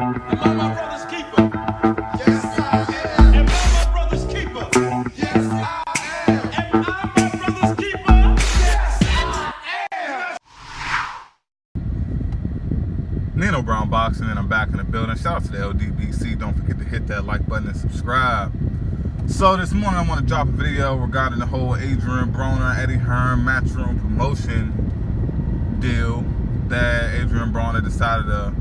Am I my brother's keeper? Yes, I am. Am I my brother's keeper? Yes, I am. Am I my brother's keeper? Yes, I am. Nino Brown Boxing, and I'm back in the building. Shout out to the LDBC. Don't forget to hit that like button and subscribe. So this morning I want to drop a video regarding the whole Adrien Broner, Eddie Hearn matchroom promotion deal that Adrien Broner decided to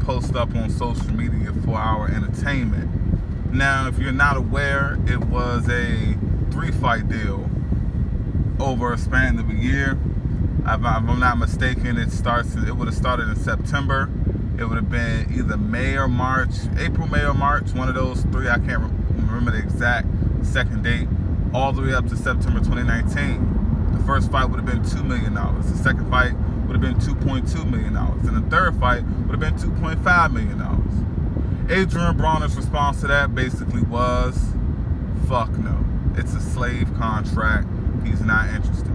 post up on social media for our entertainment. Now, if you're not aware, it was a 3-fight deal over a span of a year. If I'm not mistaken, it would have started in September. It would have been either May or March, April, May or March, one of those three. I can't remember the exact second date, all the way up to September 2019. The first fight would have been $2 million. The second fight would have been $2.2 million. And the third fight would have been $2.5 million. Adrien Broner's response to that basically was, fuck no. It's a slave contract. He's not interested.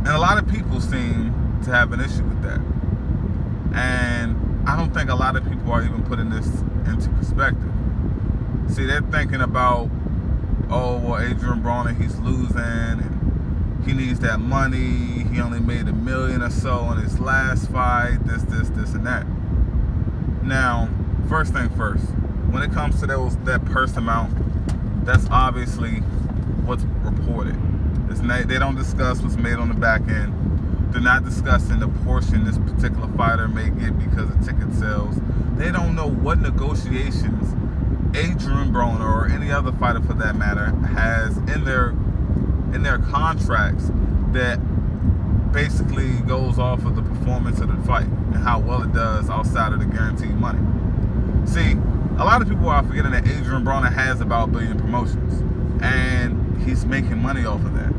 And a lot of people seem to have an issue with that. And I don't think a lot of people are even putting this into perspective. See, they're thinking about, oh, well, Adrien Broner, he's losing, and he needs that money. He only made $1 million or so in his last fight, this, and that. Now, first thing first, when it comes to that purse amount, that's obviously what's reported. They don't discuss what's made on the back end. They're not discussing the portion this particular fighter may get because of ticket sales. They don't know what negotiations Adrien Broner or any other fighter for that matter has in their contracts that basically goes off of the performance of the fight and how well it does outside of the guaranteed money. See, a lot of people are forgetting that Adrien Broner has about $1 billion promotions, and he's making money off of that.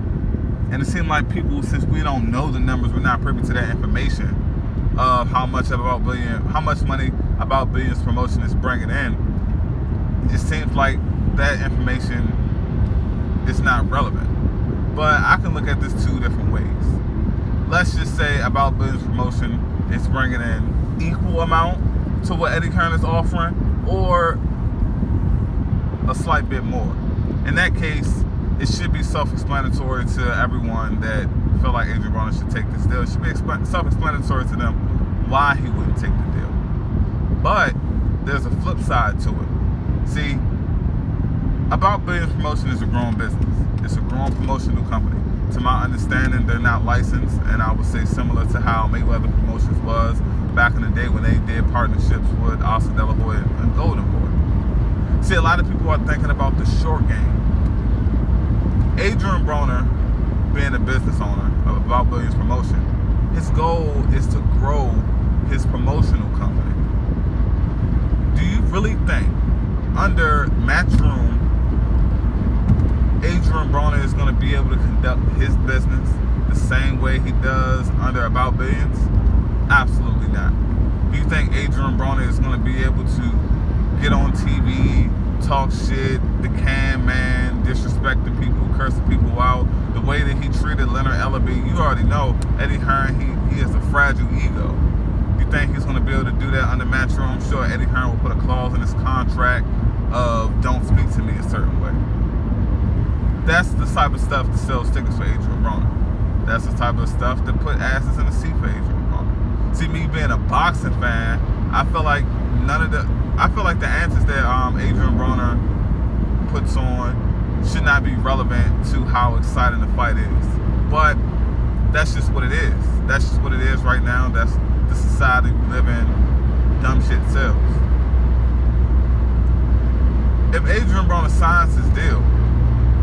And it seems like people, since we don't know the numbers, we're not privy to that information of how much money about Billion's promotion is bringing in. It seems like that information is not relevant. But I can look at this two different ways. Let's just say about Billion's promotion is bringing in equal amount to what Eddie Hearn is offering, or a slight bit more. In that case, it should be self-explanatory to everyone that feel like Adrien Broner should take this deal. It should be self-explanatory to them why he wouldn't take the deal. But there's a flip side to it. See, About Billion's promotion is a growing business. It's a growing promotional company. To my understanding, they're not licensed, and I would say similar to how Mayweather Promotions was back in the day when they did partnerships with Oscar De La Hoya and Golden Boy. See, a lot of people are thinking about the short game. Adrien Broner, being a business owner of About Billion's promotion, his goal is to grow his promotional company. Do you really think under Matchroom, Adrien Broner is going to be able to conduct his business the same way he does under About Billions? Absolutely not. Do you think Adrien Broner is going to be able to get on TV, talk shit, the can man, disrespecting people, cursing people out, the way that he treated Leonard Ellaby? You already know Eddie Hearn, he has a fragile ego. You think he's going to be able to do that under Matchroom? I'm sure Eddie Hearn will put a clause in his contract of don't speak to me a certain way. That's the type of stuff that sells tickets for Adrien Broner. That's the type of stuff that put asses in the seat for Adrien Broner. See, me being a boxing fan, I feel like the answers that Adrien Broner puts on should not be relevant to how exciting the fight is. But that's just what it is. That's just what it is right now. That's the society we live in. Dumb shit sells. If Adrien Broner signs his deal,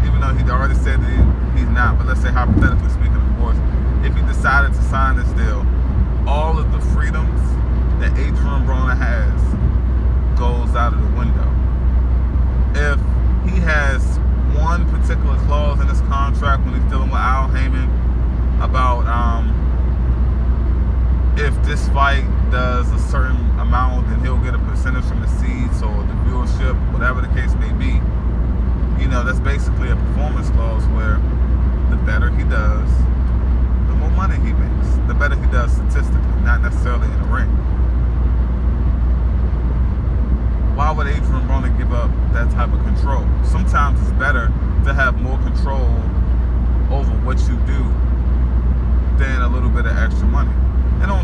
even though he'd already said that he's not, but let's say hypothetically speaking, of course, if he decided to sign this deal, all of the freedoms that Adrien Broner has goes out of the window. If he has one particular clause in his contract when he's dealing with Al Heyman about if this fight does a certain amount, then he'll get a percentage from the seats or the viewership, whatever the case may be. You know, that's basically a performance clause where the better he does, the more money he makes. The better he does statistically, not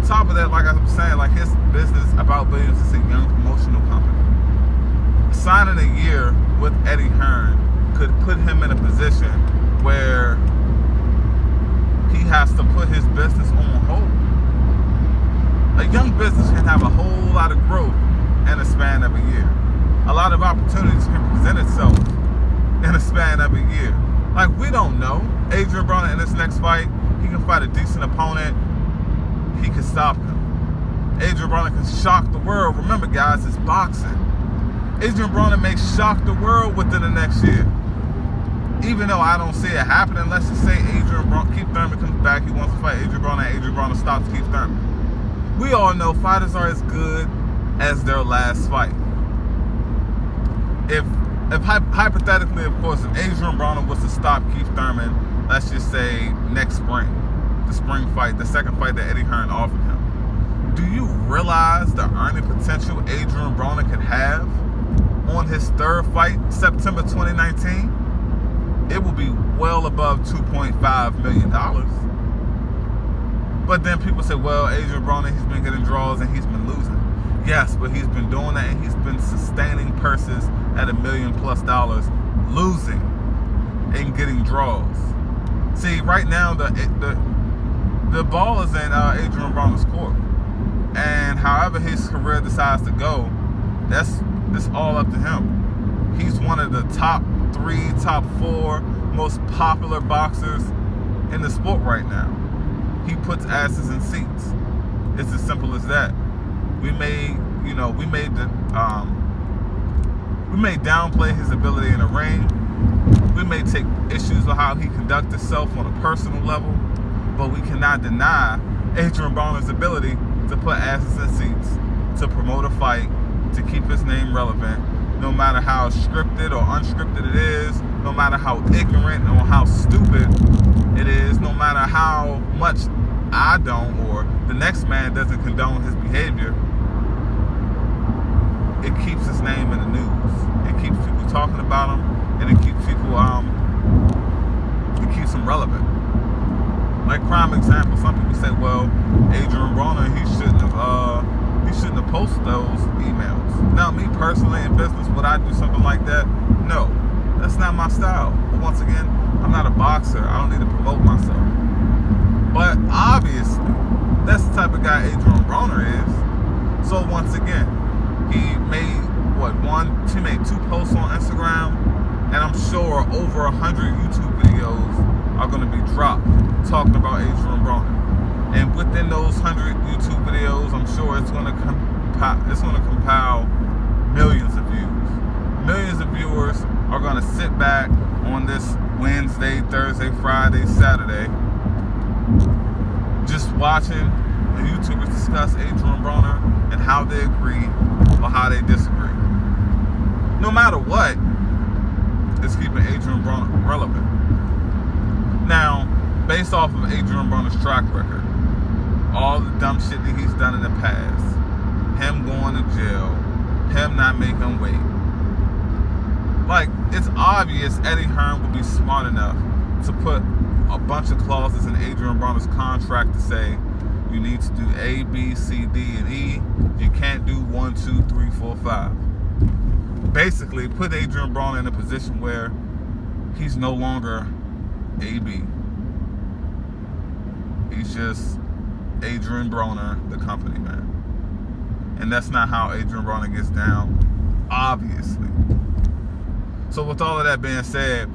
top of that, like I was saying, like his business about billions is a young promotional company. Signing a year with Eddie Hearn could put him in a position where he has to put his business on hold. A young business can have a whole lot of growth in a span of a year. A lot of opportunities can present itself in a span of a year. Like, we don't know. Adrien Broner in his next fight, he can fight a decent opponent. He can stop him. Adrien Broner can shock the world. Remember, guys, it's boxing. Adrien Broner may shock the world within the next year. Even though I don't see it happening, let's just say Keith Thurman comes back, he wants to fight Adrien Broner, and Adrien Broner stops Keith Thurman. We all know fighters are as good as their last fight. If hypothetically, of course, if Adrien Broner was to stop Keith Thurman, let's just say next spring, the spring fight, the second fight that Eddie Hearn offered him, do you realize the earning potential Adrien Broner could have on his third fight, September 2019? It will be well above $2.5 million. But then people say, well, Adrien Broner, he's been getting draws and he's been losing. Yes, but he's been doing that and he's been sustaining purses at $1 million+, losing and getting draws. See, right now the ball is in Adrien Broner's court, and however his career decides to go, that's all up to him. He's one of the top 3, top 4 most popular boxers in the sport right now. He puts asses in seats. It's as simple as that. We may downplay his ability in the ring. We may take issues with how he conducts himself on a personal level, but we cannot deny Adrien Broner's ability to put asses in seats, to promote a fight, to keep his name relevant, no matter how scripted or unscripted it is, no matter how ignorant or how stupid it is, no matter how much I don't or the next man doesn't condone his behavior. It keeps his name in the news. It keeps people talking about him, and it keeps people it keeps him relevant. Like, prime example, some people say, well, Adrien Broner, he shouldn't have posted those emails. Now, me personally in business, would I do something like that? No, that's not my style. But once again, I'm not a boxer. I don't need to promote myself. But obviously, that's the type of guy Adrien Broner is. So once again, he made 2 posts on Instagram, and I'm sure over 100 YouTube videos are going to be dropped talking about Adrien Broner. And within those 100 YouTube videos, I'm sure it's going to compile millions of views. Millions of viewers are going to sit back on this Wednesday, Thursday, Friday, Saturday, just watching the YouTubers discuss Adrien Broner and how they agree or how they disagree. No matter what, it's keeping Adrien Broner relevant. Now, based off of Adrien Broner's track record, all the dumb shit that he's done in the past, him going to jail, him not making weight, like, it's obvious Eddie Hearn would be smart enough to put a bunch of clauses in Adrien Broner's contract to say you need to do A, B, C, D, and E. You can't do 1, 2, 3, 4, 5. Basically, put Adrien Broner in a position where he's no longer AB. He's just Adrien Broner, the company man. And that's not how Adrien Broner gets down, obviously. So with all of that being said,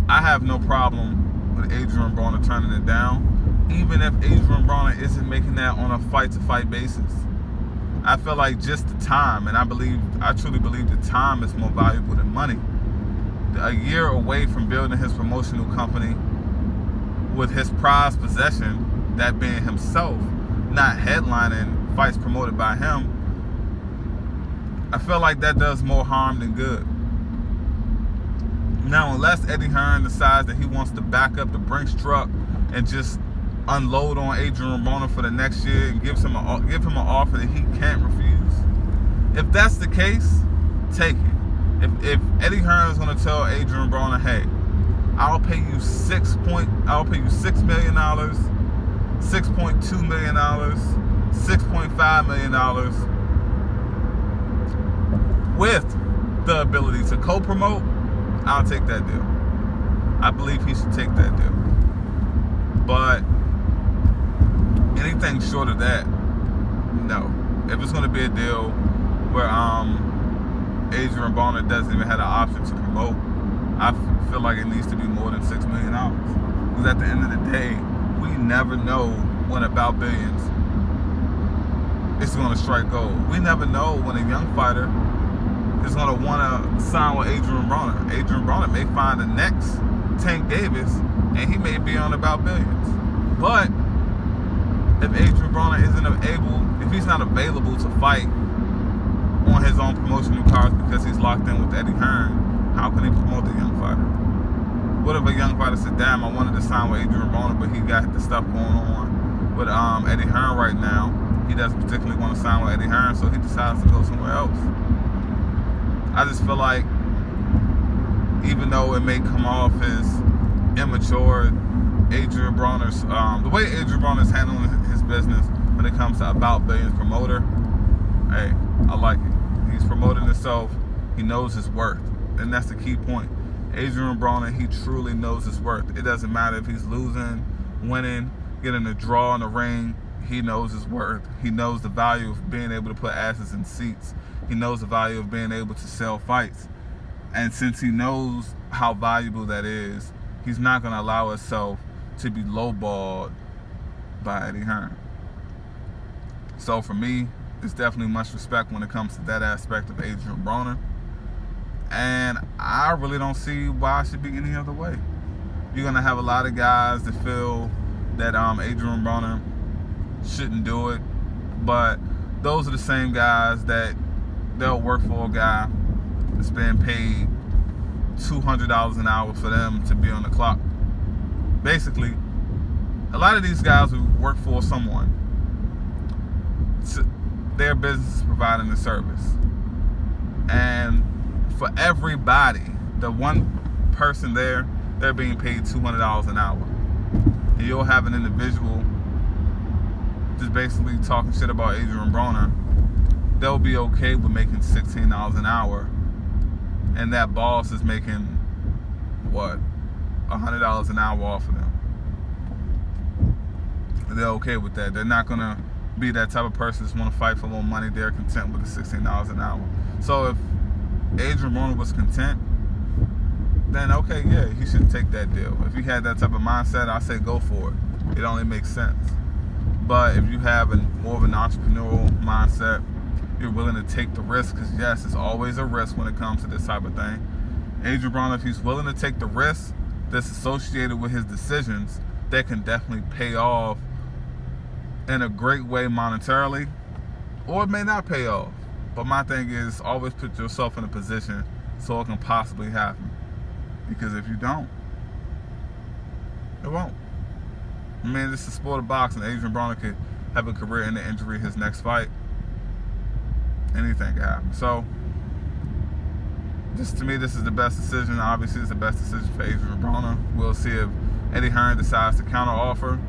I have no problem with Adrien Broner turning it down, even if Adrien Broner isn't making that on a fight-to-fight basis. I feel like just the time, and I truly believe the time is more valuable than money. A year away from building his promotional company with his prized possession, that being himself, not headlining fights promoted by him, I feel like that does more harm than good. Now, unless Eddie Hearn decides that he wants to back up the Brinks truck and just unload on Adrien Broner for the next year and give him an offer that he can't refuse, if that's the case, take it. If Eddie Hearn is going to tell Adrien Broner, hey, I'll pay you $6 million $6.2 million, $6.5 million with the ability to co-promote, I'll take that deal. I believe he should take that deal. But anything short of that, no. If it's going to be a deal where Adrien Broner doesn't even have the option to promote, I feel like it needs to be more than $6 million. Because at the end of the day, we never know when About Billions is going to strike gold. We never know when a young fighter is going to want to sign with Adrien Broner. Adrien Broner may find the next Tank Davis, and he may be on About Billions. But if Adrien Broner if he's not available to fight on his own promotional cards because he's locked in with Eddie Hearn, how can he promote the young fighter? What if a young fighter said, damn, I wanted to sign with Adrien Broner, but he got the stuff going on with Eddie Hearn right now. He doesn't particularly want to sign with Eddie Hearn, so he decides to go somewhere else. I just feel like, even though it may come off as immature, Adrien Broner's, the way Adrien Broner's handling his business when it comes to About Billions promoter, hey, I like it. He's promoting himself. He knows his worth. And that's the key point. Adrien Broner, he truly knows his worth. It doesn't matter if he's losing, winning, getting a draw in the ring. He knows his worth. He knows the value of being able to put asses in seats. He knows the value of being able to sell fights. And since he knows how valuable that is, he's not going to allow himself to be lowballed by Eddie Hearn. So for me, it's definitely much respect when it comes to that aspect of Adrien Broner. And I really don't see why it should be any other way. You're going to have a lot of guys that feel that Adrien Broner shouldn't do it. But those are the same guys that they'll work for a guy that's being paid $200 an hour for them to be on the clock. Basically, a lot of these guys who work for someone, their business is providing the service. And for everybody, the one person there, they're being paid $200 an hour. And you'll have an individual just basically talking shit about Adrien Broner. They'll be okay with making $16 an hour. And that boss is making, what, $100 an hour off of them. They're okay with that. They're not going to be that type of person that's want to fight for a little money. They're content with the $16 an hour. So if Adrien Broner was content, then okay, yeah, he should take that deal. If he had that type of mindset, I say go for it. It only makes sense. But if you have more of an entrepreneurial mindset, you're willing to take the risk, because yes, it's always a risk when it comes to this type of thing. Adrien Broner, if he's willing to take the risk that's associated with his decisions, that can definitely pay off in a great way monetarily, or it may not pay off. But my thing is, always put yourself in a position so it can possibly happen. Because if you don't, it won't. I mean, this is the sport of boxing. Adrien Broner could have a career in the injury his next fight. Anything can happen. So, to me, this is the best decision. Obviously, it's the best decision for Adrien Broner. We'll see if Eddie Hearn decides to counter offer.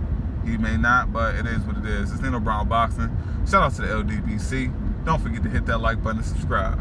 He may not, but it is what it is. It's Nino Brown Boxing. Shout out to the LDBC. Don't forget to hit that like button and subscribe.